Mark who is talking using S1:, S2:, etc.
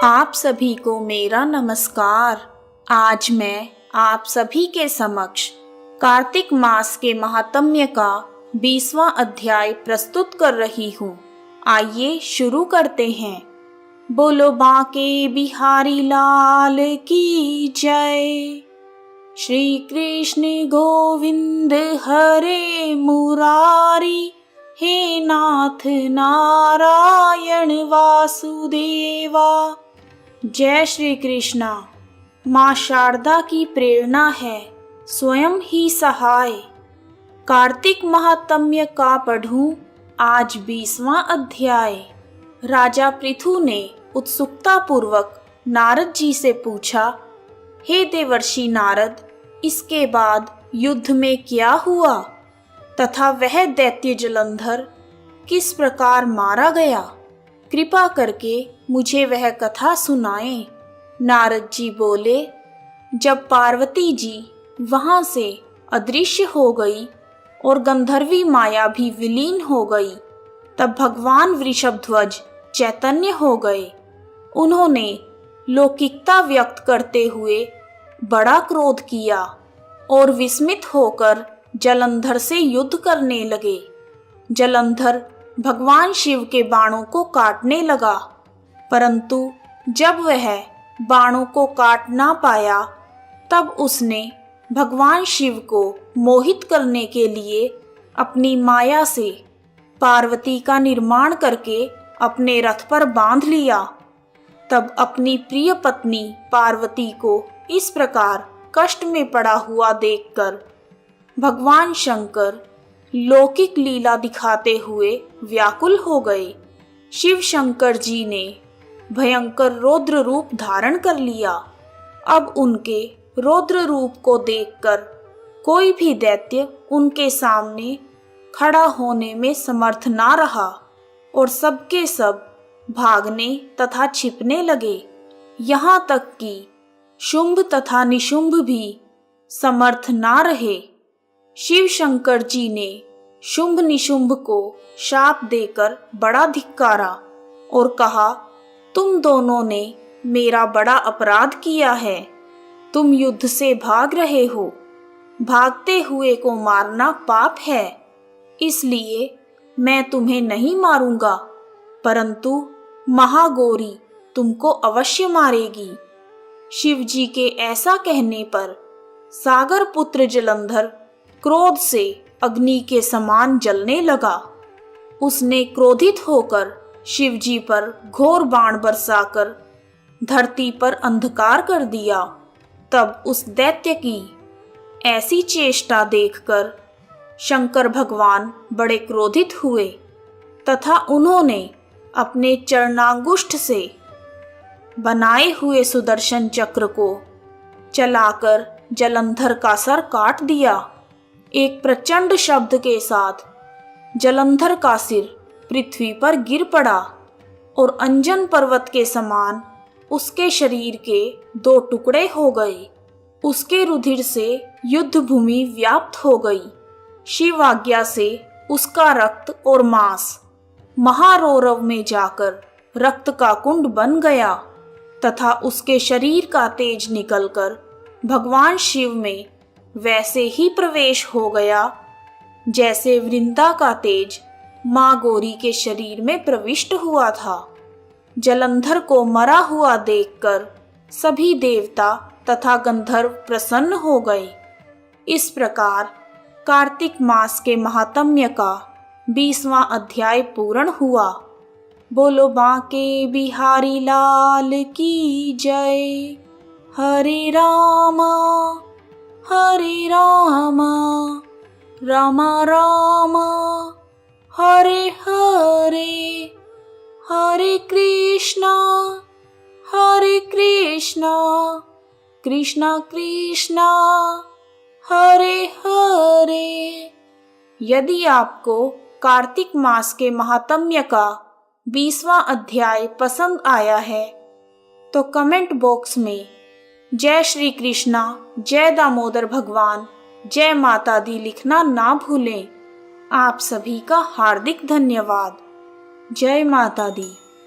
S1: आप सभी को मेरा नमस्कार। आज मैं आप सभी के समक्ष कार्तिक मास के महात्म्य का 20वां अध्याय प्रस्तुत कर रही हूँ। आइए शुरू करते हैं। बोलो बांके बिहारी लाल की जय। श्री कृष्ण गोविंद हरे मुरारी, हे नाथ नारायण वासुदेवा। जय श्री कृष्णा। माँ शारदा की प्रेरणा है स्वयं ही सहाय। कार्तिक महात्म्य का पढ़ूं आज 20वां अध्याय। राजा पृथु ने उत्सुकता पूर्वक नारद जी से पूछा, हे देवर्षि नारद, इसके बाद युद्ध में क्या हुआ तथा वह दैत्य जलंधर किस प्रकार मारा गया? कृपा करके मुझे वह कथा सुनाएं। नारद जी बोले, जब पार्वती जी वहां से अदृश्य हो गई और गंधर्वी माया भी विलीन हो गई, तब भगवान वृषभध्वज चैतन्य हो गए। उन्होंने लौकिकता व्यक्त करते हुए बड़ा क्रोध किया और विस्मित होकर जलंधर से युद्ध करने लगे। जलंधर भगवान शिव के बाणों को काटने लगा, परंतु जब वह बाणों को काट ना पाया, तब उसने भगवान शिव को मोहित करने के लिए अपनी माया से पार्वती का निर्माण करके अपने रथ पर बांध लिया। तब अपनी प्रिय पत्नी पार्वती को इस प्रकार कष्ट में पड़ा हुआ देखकर भगवान शंकर लौकिक लीला दिखाते हुए व्याकुल हो गए। शिव शंकर जी ने भयंकर रौद्र रूप धारण कर लिया। अब उनके रौद्र रूप को देखकर कोई भी दैत्य उनके सामने खड़ा होने में समर्थ ना रहा और सबके सब भागने तथा छिपने लगे। यहाँ तक कि शुंभ तथा निशुंभ भी समर्थ ना रहे। शिव शंकर जी ने शुंभ निशुंभ को शाप देकर बड़ा धिक्कारा और कहा, तुम दोनों ने मेरा बड़ा अपराध किया है। तुम युद्ध से भाग रहे हो। भागते हुए को मारना पाप है, इसलिए मैं तुम्हें नहीं मारूंगा, परंतु महागौरी तुमको अवश्य मारेगी। शिव जी के ऐसा कहने पर सागर पुत्र जलंधर क्रोध से अग्नि के समान जलने लगा। उसने क्रोधित होकर शिव जी पर घोर बाण बरसाकर धरती पर अंधकार कर दिया। तब उस दैत्य की ऐसी चेष्टा देखकर शंकर भगवान बड़े क्रोधित हुए तथा उन्होंने अपने चरणांगुष्ठ से बनाए हुए सुदर्शन चक्र को चलाकर जलंधर का सर काट दिया। एक प्रचंड शब्द के साथ जलंधर का सिर पृथ्वी पर गिर पड़ा और अंजन पर्वत के समान उसके शरीर के 2 टुकड़े हो गए। उसके रुधिर से युद्ध भूमि व्याप्त हो गई। शिव आज्ञा से उसका रक्त और मांस महारौरव में जाकर रक्त का कुंड बन गया तथा उसके शरीर का तेज निकलकर भगवान शिव में वैसे ही प्रवेश हो गया जैसे वृंदा का तेज माँ गौरी के शरीर में प्रविष्ट हुआ था। जलंधर को मरा हुआ देखकर सभी देवता तथा गंधर्व प्रसन्न हो गए। इस प्रकार कार्तिक मास के महात्म्य का 20वां अध्याय पूर्ण हुआ। बोलो बांके बिहारी लाल की जय। हरे रामा रामा रामा हरे हरे, हरे कृष्णा कृष्णा कृष्णा हरे हरे। यदि आपको कार्तिक मास के महात्म्य का 20वां अध्याय पसंद आया है तो कमेंट बॉक्स में जय श्री कृष्णा, जय दामोदर भगवान, जय माता दी लिखना ना भूलें। आप सभी का हार्दिक धन्यवाद। जय माता दी।